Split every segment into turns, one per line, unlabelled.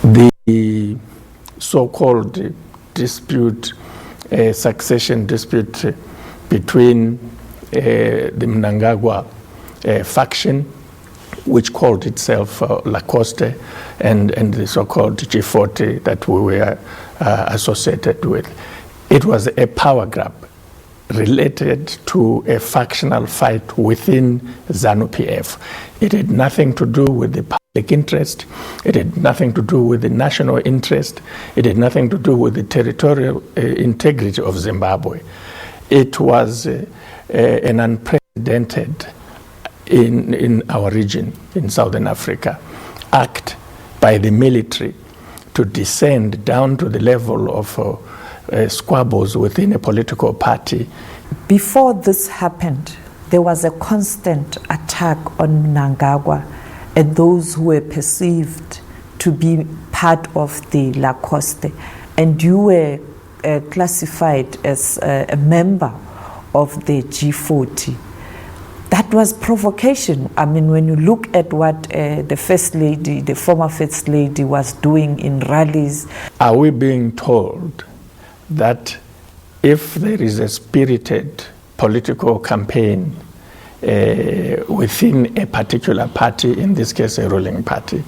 The so-called dispute, succession dispute between the Mnangagwa faction, which called itself Lacoste, and the so-called G40 that we were associated with. It was a power grab related to a factional fight within ZANU-PF. It had nothing to do with the public interest. It had nothing to do with the national interest. It had nothing to do with the territorial integrity of Zimbabwe. It was an unprecedented in our region, in Southern Africa, act by the military to descend down to the level of squabbles within a political party.
Before this happened, there was a constant attack on Mnangagwa and those who were perceived to be part of the Lacoste, and you were classified as a member of the G40. That was provocation. I mean, when you look at what the First Lady, the former First Lady, was doing in rallies.
Are we being told that if there is a spirited political campaign within a particular party, in this case a ruling party,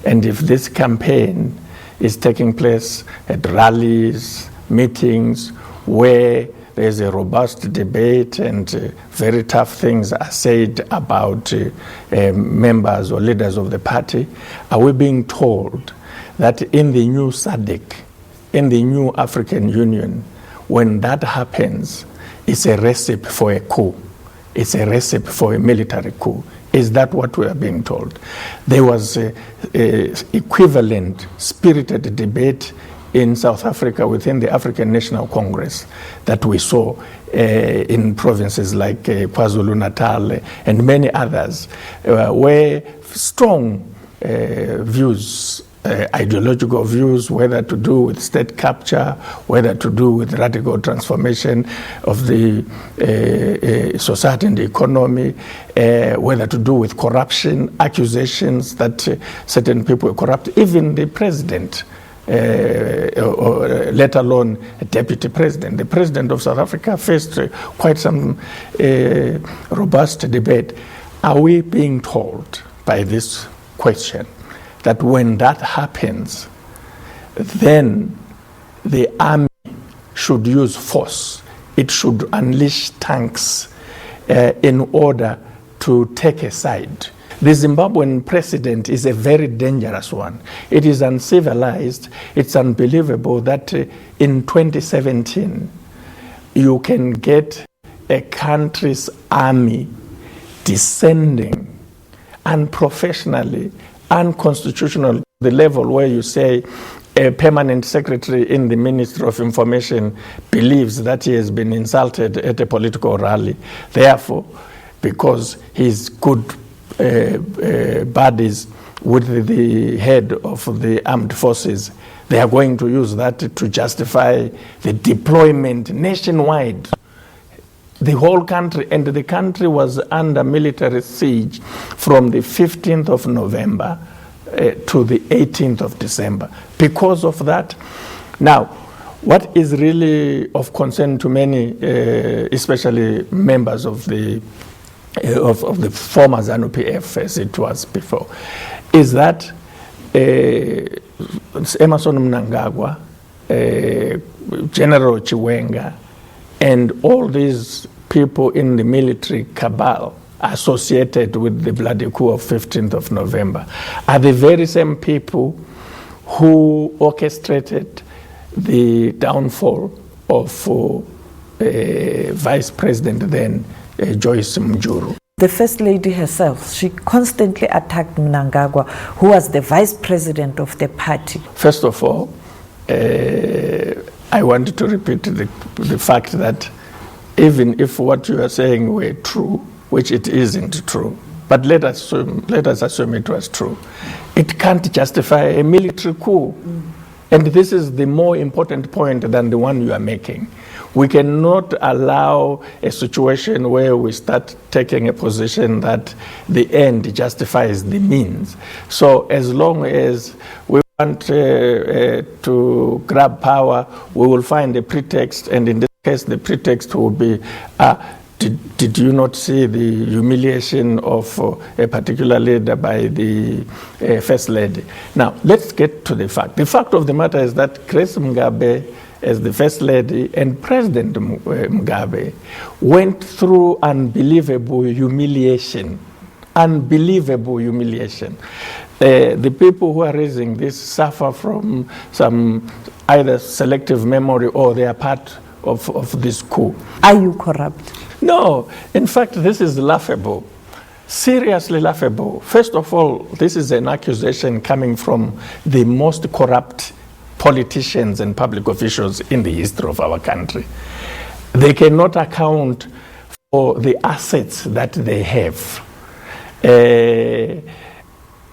and if this campaign is taking place at rallies, meetings, where there's a robust debate and very tough things are said about members or leaders of the party, are we being told that in the new SADC, in the new African Union, when that happens, it's a recipe for a coup? It's a recipe for a military coup. Is that what we are being told? There was a equivalent spirited debate in South Africa within the African National Congress that we saw in provinces like KwaZulu-Natal and many others, where strong views, ideological views, whether to do with state capture, whether to do with radical transformation of the society and the economy, whether to do with corruption, accusations that certain people are corrupt, even the president, or let alone a deputy president. The president of South Africa faced quite some robust debate. Are we being told by this question that when that happens, then the army should use force? It should unleash tanks in order to take a side? The Zimbabwean precedent is a very dangerous one. It is uncivilized. It's unbelievable that in 2017, you can get a country's army descending unprofessionally, unconstitutional, the level where you say a permanent secretary in the Ministry of Information believes that he has been insulted at a political rally. Therefore, because he's good buddies with the head of the armed forces, they are going to use that to justify the deployment nationwide. The whole country, and the country was under military siege from the 15th of November to the 18th of December. Because of that, now, what is really of concern to many, especially members of the former ZANU-PF, as it was before, is that Emmerson Mnangagwa, General Chiwenga, and all these people in the military cabal associated with the bloody coup of 15th of November are the very same people who orchestrated the downfall of Vice President then, Joyce Mjuru.
The First Lady herself, she constantly attacked Mnangagwa, who was the Vice President of the party.
First of all, I want to repeat the fact that even if what you are saying were true, which it isn't true, but let us assume it was true, it can't justify a military coup. And this is the more important point than the one you are making. We cannot allow a situation where we start taking a position that the end justifies the means. So as long as we want to grab power, we will find a pretext, and in this case, the pretext will be, did you not see the humiliation of a particular leader by the First Lady? Now, let's get to the fact. The fact of the matter is that Grace Mugabe, as the First Lady, and President Mugabe went through unbelievable humiliation. Unbelievable humiliation. The people who are raising this suffer from some either selective memory or they are part of this coup.
Are you corrupt?
No. In fact, this is laughable. Seriously laughable. First of all, this is an accusation coming from the most corrupt politicians and public officials in the history of our country. They cannot account for the assets that they have.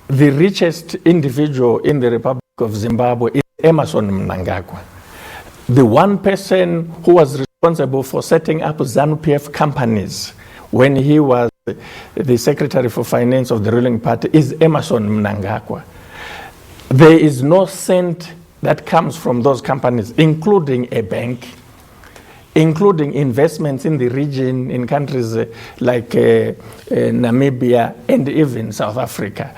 The richest individual in the Republic of Zimbabwe is Emmerson Mnangagwa, the one person who was responsible for setting up ZANU-PF companies when he was the Secretary for Finance of the ruling party is Emmerson Mnangagwa. There is no cent that comes from those companies, including a bank, including investments in the region, in countries like Namibia and even South Africa.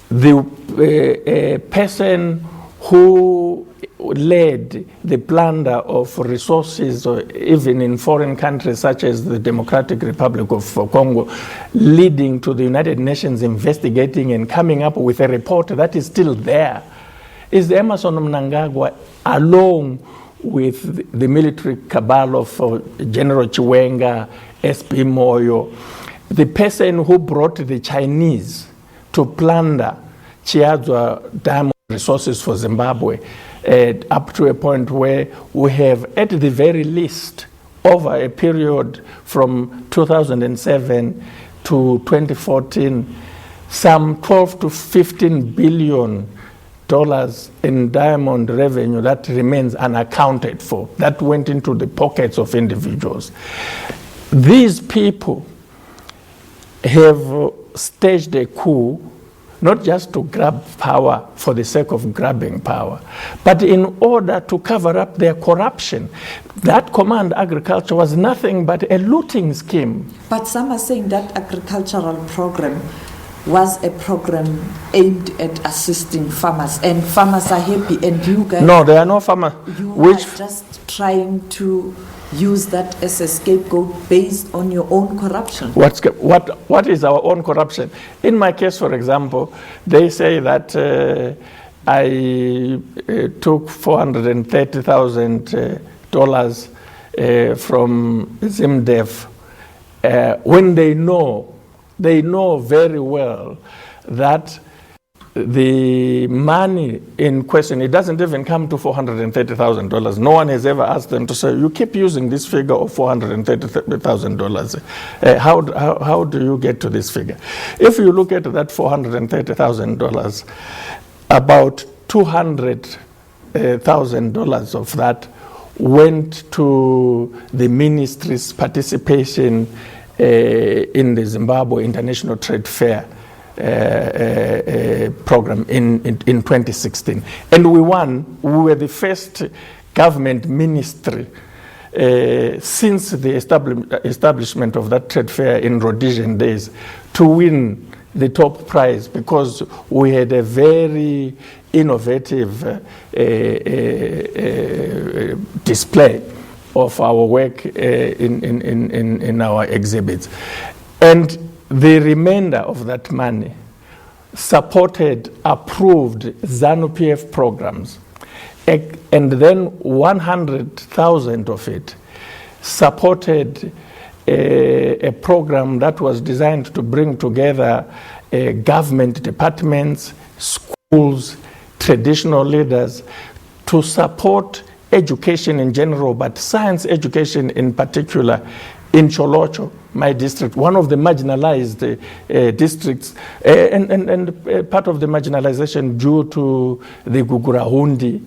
The person who led the plunder of resources, or even in foreign countries such as the Democratic Republic of Congo, leading to the United Nations investigating and coming up with a report that is still there, is Emmerson Mnangagwa, along with the military cabal of General Chiwenga, SP Moyo, the person who brought the Chinese to plunder Chiadzwa diamond resources for Zimbabwe, up to a point where we have, at the very least, over a period from 2007 to 2014, some 12 to 15 billion dollars in diamond revenue that remains unaccounted for, that went into the pockets of individuals. These people have staged a coup, not just to grab power for the sake of grabbing power, but in order to cover up their corruption. That command agriculture was nothing but a looting scheme.
But some are saying that agricultural program was a program aimed at assisting farmers, and farmers are happy, and you guys...
No, there are no farmers.
You are just trying to use that as a scapegoat based on your own corruption.
What is our own corruption? In my case, for example, they say that I took $430,000 from ZIMDEF when they know very well that the money in question, it doesn't even come to $430,000. No one has ever asked them to say, you keep using this figure of $430,000. How do you get to this figure? If you look at that $430,000, about $200,000 of that went to the ministry's participation in the Zimbabwe International Trade Fair program in 2016. And we won. We were the first government ministry since the establishment of that trade fair in Rhodesian days to win the top prize, because we had a very innovative display of our work in our exhibits. And the remainder of that money supported approved ZANU-PF programs, and then 100,000 of it supported a program that was designed to bring together government departments, schools, traditional leaders to support education in general, but science education in particular, in Cholocho, my district, one of the marginalized districts, and part of the marginalization due to the Gugurahundi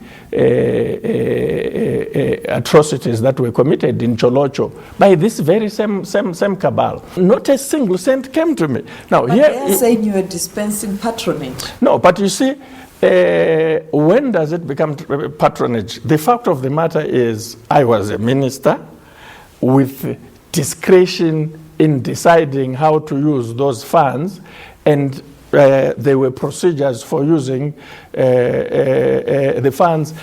atrocities that were committed in Cholocho by this very same cabal. Not a single cent came to me. Now,
but they are saying you are dispensing patronage.
No, but you see, When does it become patronage? The fact of the matter is I was a minister with discretion in deciding how to use those funds, and there were procedures for using the funds.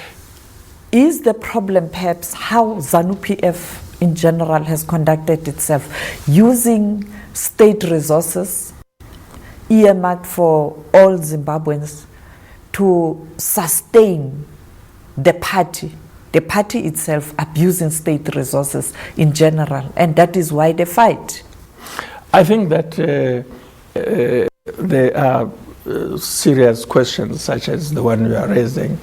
Is the problem perhaps how ZANU-PF in general has conducted itself, using state resources earmarked for all Zimbabweans to sustain the party itself abusing state resources in general, and that is why they fight?
I think that there are serious questions such as the one you are raising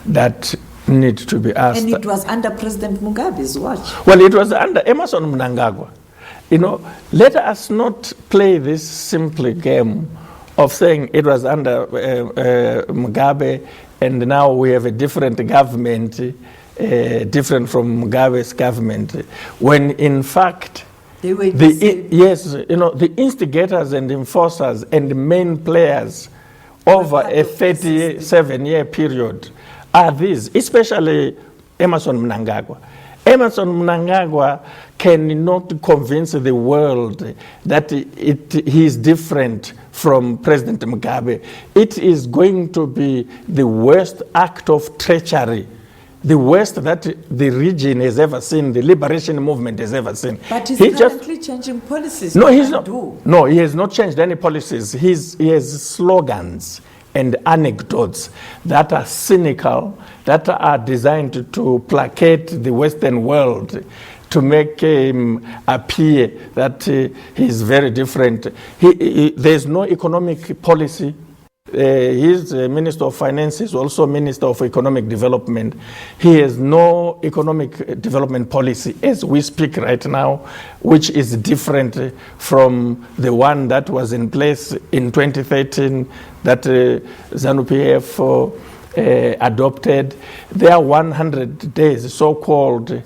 that need to be asked.
And it was under President Mugabe's watch.
Well, it was under Emmerson Mnangagwa. You know, let us not play this simple game of saying it was under Mugabe and now we have a different government, different from Mugabe's government, when in fact yes, you know, the instigators and enforcers and the main players over a 37-year period are these, especially Emmerson Mnangagwa. Emmerson Mnangagwa cannot convince the world that he is different from President Mugabe. It is going to be the worst act of treachery, the worst that the region has ever seen, the liberation movement has ever seen.
But he's currently changing policies.
No, he's not. No, he has not changed any policies. He has slogans and anecdotes that are cynical, that are designed to placate the Western world, to make him appear that he's very different. There's no economic policy. He's Minister of Finance, he's also Minister of Economic Development. He has no economic development policy as we speak right now, which is different from the one that was in place in 2013 that ZANU-PF adopted. Their 100 days, so-called,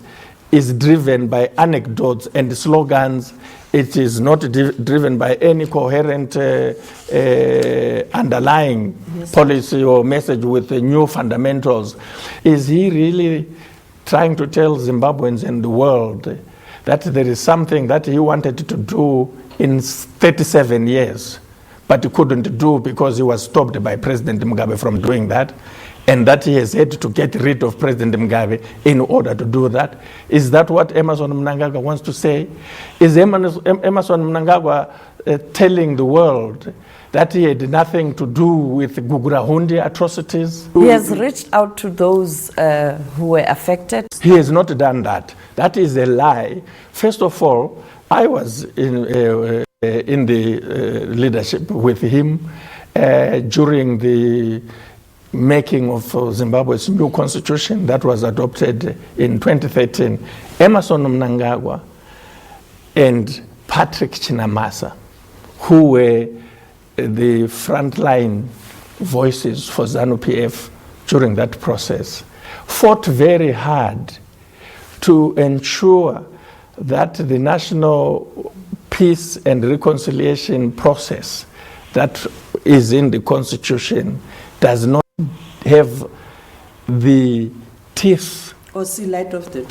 is driven by anecdotes and slogans. It is not driven by any coherent underlying policy or message with new fundamentals. Is he really trying to tell Zimbabweans and the world that there is something that he wanted to do in 37 years, but he couldn't do because he was stopped by President Mugabe from doing that, and that he has had to get rid of President Mugabe in order to do that? Is that what Emmerson Mnangagwa wants to say? Is Emmerson Mnangagwa telling the world that he had nothing to do with Gugurahundi atrocities?
He has reached out to those who were affected.
He has not done that. That is a lie. First of all, I was in the leadership with him during the making of Zimbabwe's new constitution that was adopted in 2013. Emmerson Mnangagwa and Patrick Chinamasa, who were the frontline voices for ZANU-PF during that process, fought very hard to ensure that the national peace and reconciliation process that is in the constitution does not have the teeth.
Or see light of the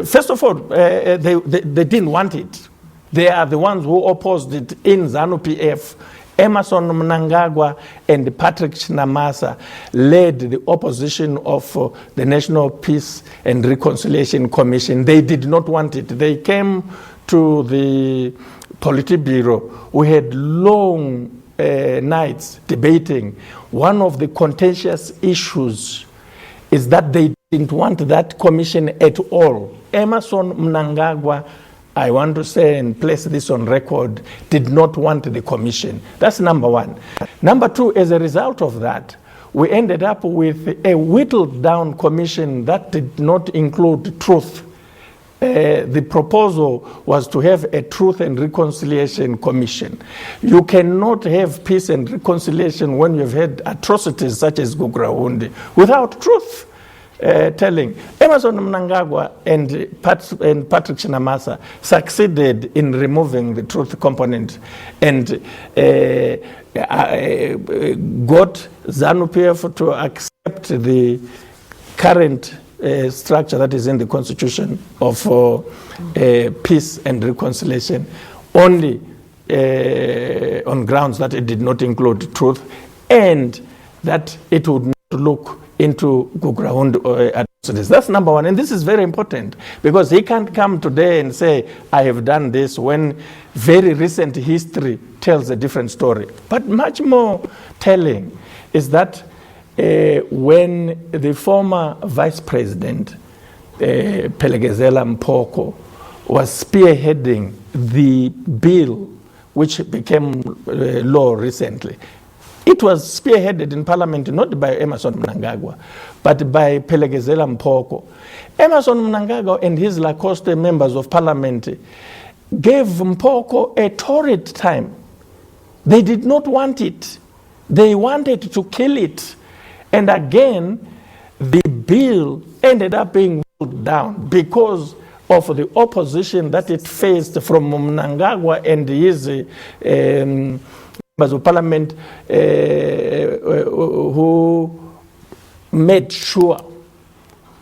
first of all, they didn't want it. They are the ones who opposed it in ZANU-PF. Emmerson Mnangagwa and Patrick Chinamasa led the opposition of the National Peace and Reconciliation Commission. They did not want it. They came to the Politburo. We had long nights debating. One of the contentious issues is that they didn't want that commission at all. Emmerson Mnangagwa, I want to say and place this on record, did not want the commission. That's number one. Number two, as a result of that, we ended up with a whittled down commission that did not include truth. The proposal was to have a Truth and Reconciliation Commission. You cannot have peace and reconciliation when you've had atrocities such as Gugurahundi without truth. telling. Emerson Mnangagwa and Patrick Chinamasa succeeded in removing the truth component and got ZANU-PF to accept the current structure that is in the Constitution of peace and reconciliation only on grounds that it did not include truth and that it would not look into ground atrocities. That's number one. And this is very important because he can't come today and say, I have done this, when very recent history tells a different story. But much more telling is that when the former vice president, Pelegezela Mpoko, was spearheading the bill which became law recently, it was spearheaded in parliament not by Emerson Mnangagwa, but by Pelegezela Mpoko. Emerson Mnangagwa and his Lacoste members of parliament gave Mpoko a torrid time. They did not want it. They wanted to kill it. And again, the bill ended up being pulled down because of the opposition that it faced from Mnangagwa and his members of parliament who made sure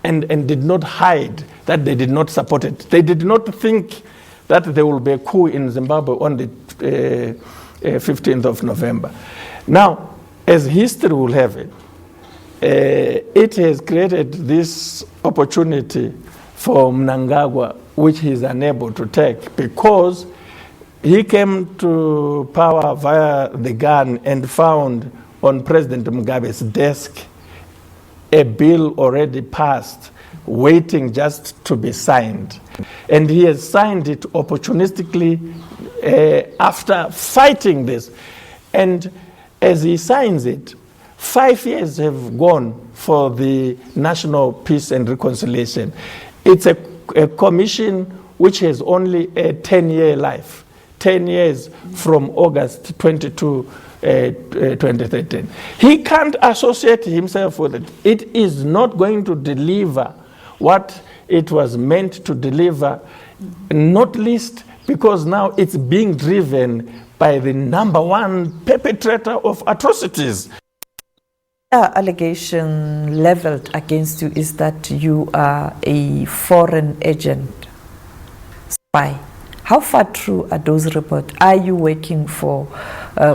and did not hide that they did not support it. They did not think that there will be a coup in Zimbabwe on the 15th of November. Now, as history will have it, it has created this opportunity for Mnangagwa, which he is unable to take because he came to power via the gun and found on President Mugabe's desk a bill already passed, waiting just to be signed. And he has signed it opportunistically after fighting this. And as he signs it, 5 years have gone for the National Peace and Reconciliation. It's a commission which has only a 10-year life, 10 years from August 22, 2013. He can't associate himself with it. It is not going to deliver what it was meant to deliver, not least because now it's being driven by the number one perpetrator of atrocities.
Allegation leveled against you is that you are a foreign agent, spy. How far true are those reports? Are you working for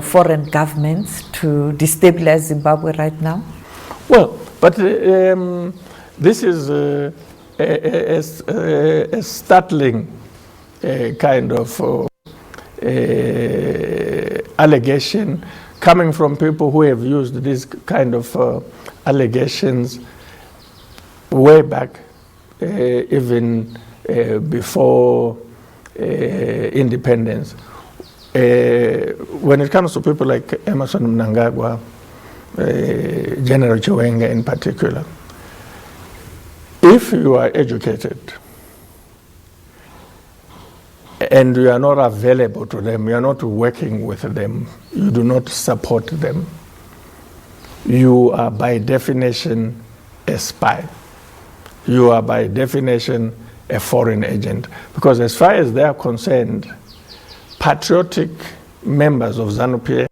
foreign governments to destabilize Zimbabwe right now?
Well, but this is a startling kind of allegation coming from people who have used these kind of allegations way back, even before independence. When it comes to people like Emerson Mnangagwa, General Chiwenga in particular, if you are educated and you are not available to them, you are not working with them, you do not support them, you are by definition a spy. You are by definition a foreign agent. Because as far as they are concerned, patriotic members of ZANU-PF,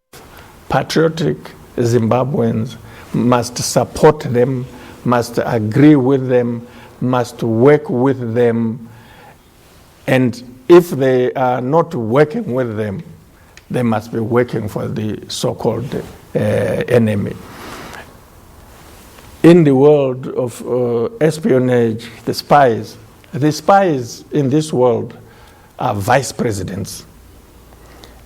patriotic Zimbabweans must support them, must agree with them, must work with them, and if they are not working with them, they must be working for the so-called enemy. In the world of espionage, the spies in this world are vice presidents,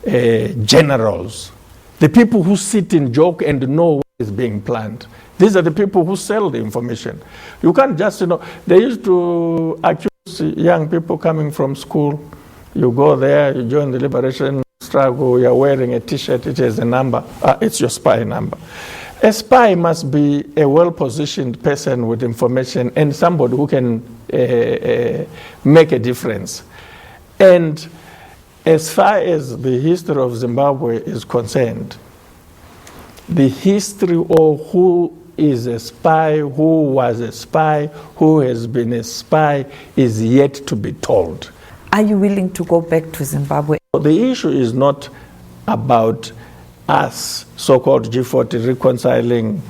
generals, the people who sit in joke and know what is being planned. These are the people who sell the information. You can't just, they used to accuse young people coming from school. You go there, you join the liberation struggle, you're wearing a t-shirt, it has a number, it's your spy number. A spy must be a well-positioned person with information and somebody who can make a difference. And as far as the history of Zimbabwe is concerned, the history of who is a spy, who was a spy, who has been a spy, is yet to be told.
Are you willing to go back to Zimbabwe?
The issue is not about us, so-called G40, reconciling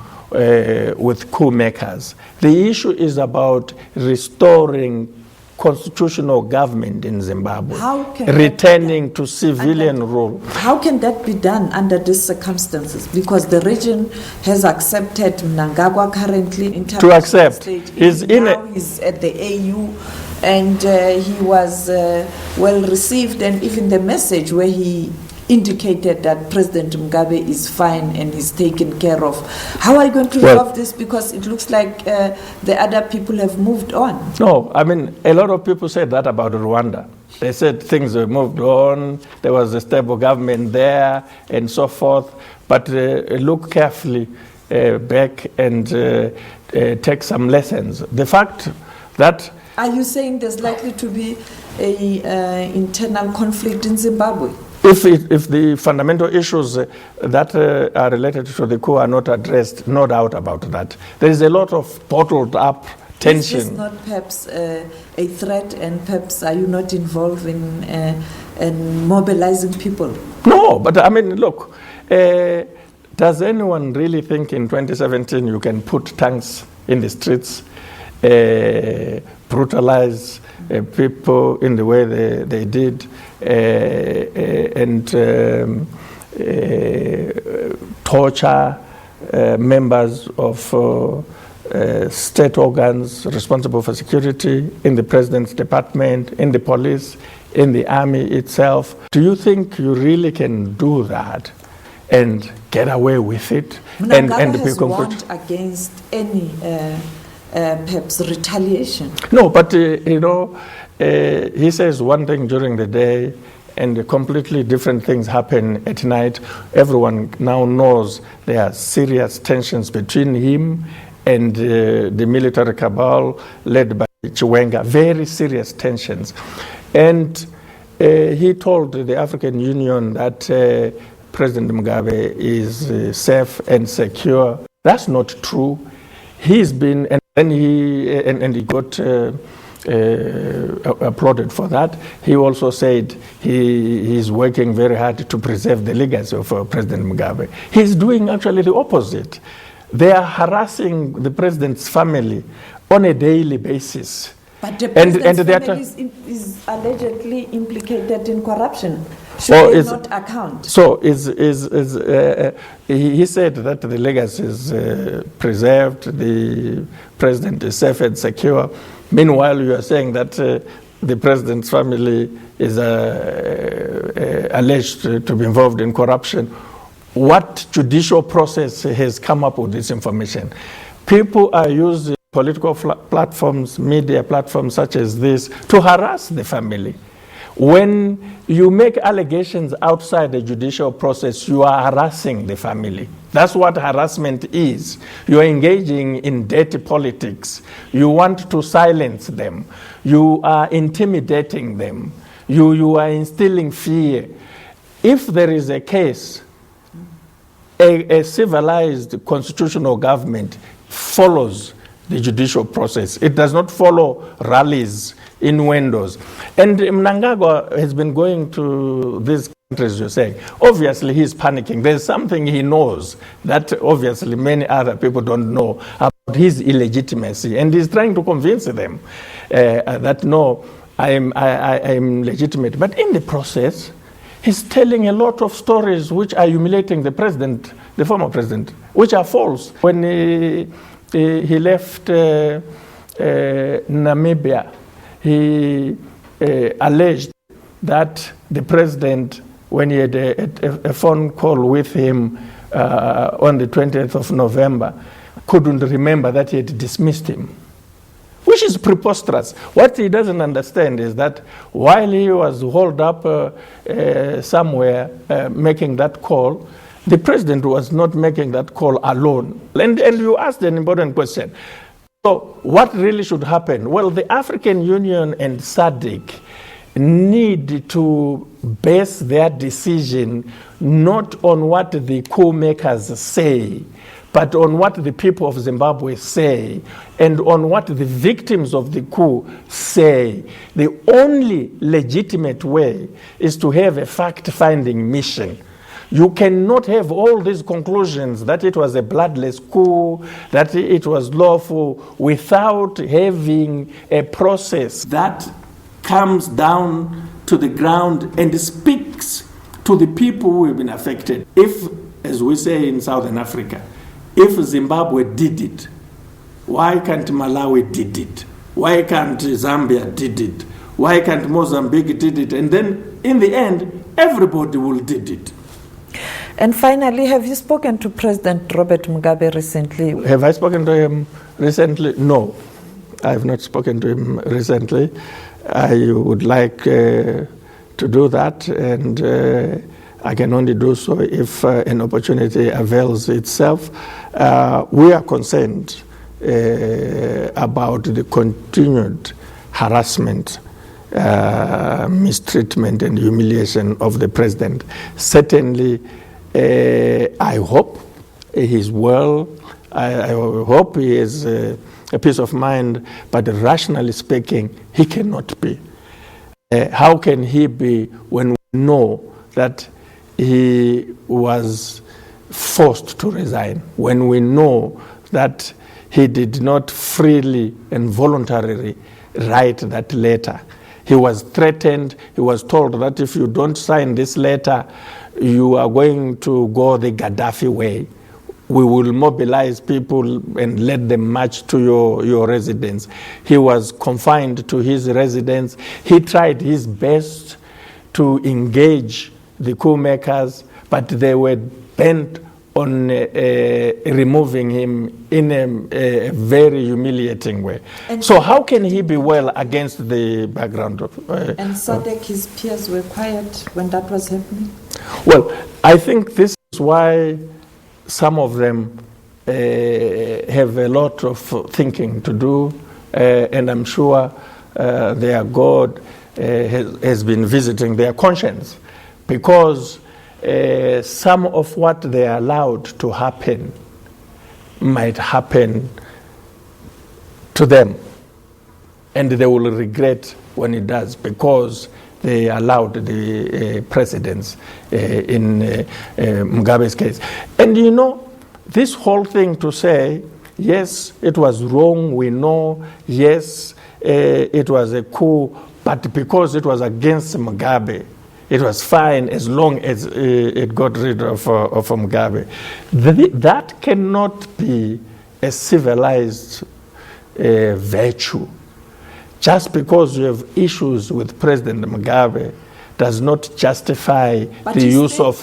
with coup makers. The issue is about restoring constitutional government in Zimbabwe, returning to civilian rule.
How can that be done under these circumstances? Because the region has accepted Mnangagwa currently in terms
to accept.
He's at the AU, and he was well received, and even the message where he indicated that President Mugabe is fine and is taken care of. How are you going to resolve this? Because it looks like the other people have moved on.
No, I mean, a lot of people said that about Rwanda. They said things have moved on, there was a stable government there, and so forth. But look carefully back and take some lessons. The fact that...
Are you saying there's likely to be an internal conflict in Zimbabwe?
If the fundamental issues that are related to the coup are not addressed, no doubt about that. There is a lot of bottled up tension.
Is this not perhaps a threat, and perhaps are you not involved in mobilizing people?
No, but I mean, look, does anyone really think in 2017 you can put tanks in the streets, brutalize people in the way they did, and torture members of state organs responsible for security in the president's department, in the police, in the army itself? Do you think you really can do that and get away with it?
Mnangagwa has warned against any perhaps retaliation.
No, but you know, he says one thing during the day and completely different things happen at night. Everyone now knows there are serious tensions between him and the military cabal led by Chiwenga, very serious tensions. And he told the African Union that President Mugabe is safe and secure. That's not true. He's been, and he got applauded for that. He also said he's working very hard to preserve the legacy of President Mugabe. He's doing actually the opposite. They are harassing the president's family on a daily basis.
But the president's family is allegedly implicated in corruption. Should they not account?
So he said that the legacy is preserved, the president is safe and secure. Meanwhile, you are saying that the president's family is alleged to be involved in corruption. What judicial process has come up with this information? People are using political platforms, media platforms such as this to harass the family. When you make allegations outside the judicial process, you are harassing the family. That's what harassment is. You are engaging in dirty politics. You want to silence them. You are intimidating them. You are instilling fear. If there is a case, a civilized constitutional government follows the judicial process. It does not follow rallies, innuendos. And Mnangagwa has been going to these countries, you're saying. Obviously, he's panicking. There's something he knows that obviously many other people don't know about his illegitimacy. And he's trying to convince them that, no, I'm legitimate. But in the process, he's telling a lot of stories which are humiliating the president, the former president, which are false. When he left Namibia, he alleged that the president, when he had a phone call with him on the 20th of November, couldn't remember that he had dismissed him, which is preposterous. What he doesn't understand is that while he was holed up somewhere making that call, the president was not making that call alone. And you asked an important question. So what really should happen? Well, the African Union and SADC need to base their decision not on what the coup makers say, but on what the people of Zimbabwe say and on what the victims of the coup say. The only legitimate way is to have a fact-finding mission. You cannot have all these conclusions that it was a bloodless coup, that it was lawful, without having a process that comes down to the ground and speaks to the people who have been affected. If, as we say in Southern Africa, if Zimbabwe did it, why can't Malawi did it? Why can't Zambia did it? Why can't Mozambique did it? And then in the end, everybody will did it.
And finally, have you spoken to President Robert Mugabe recently?
Have I spoken to him recently? No, I have not spoken to him recently. I would like to do that, and I can only do so if an opportunity avails itself. We are concerned about the continued harassment, mistreatment, and humiliation of the president. Certainly, I hope he's well. I hope he has a peace of mind, but rationally speaking, he cannot be. How can he be when we know that he was forced to resign, when we know that he did not freely and voluntarily write that letter? He was threatened. He was told that if you don't sign this letter, you are going to go the Gaddafi way. We will mobilize people and let them march to your residence. He was confined to his residence. He tried his best to engage the coup makers, but they were bent on removing him in a very humiliating way. And so how can he be well against the background of...
and SADC, his peers were quiet when that was happening?
Well, I think this is why some of them have a lot of thinking to do, and I'm sure their God has been visiting their conscience, because some of what they allowed to happen might happen to them, and they will regret when it does, because they allowed the precedents in Mugabe's case. And you know, this whole thing to say, yes, it was wrong, we know, yes, it was a coup, but because it was against Mugabe, it was fine as long as it got rid of Mugabe. That cannot be a civilized virtue. Just because you have issues with President Mugabe does not justify the use of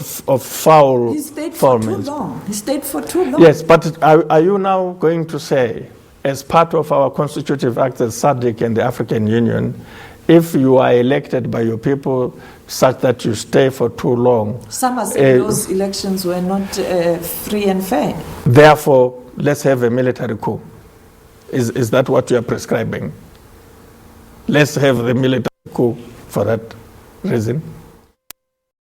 foul
He stayed for too
means.
long. He stayed for too long.
Yes, but are you now going to say, as part of our constitutive act as SADC and the African Union, if you are elected by your people such that you stay for too long...
Some are saying those elections were not free and fair.
Therefore, let's have a military coup. Is that what you are prescribing? Let's have the military coup for that reason.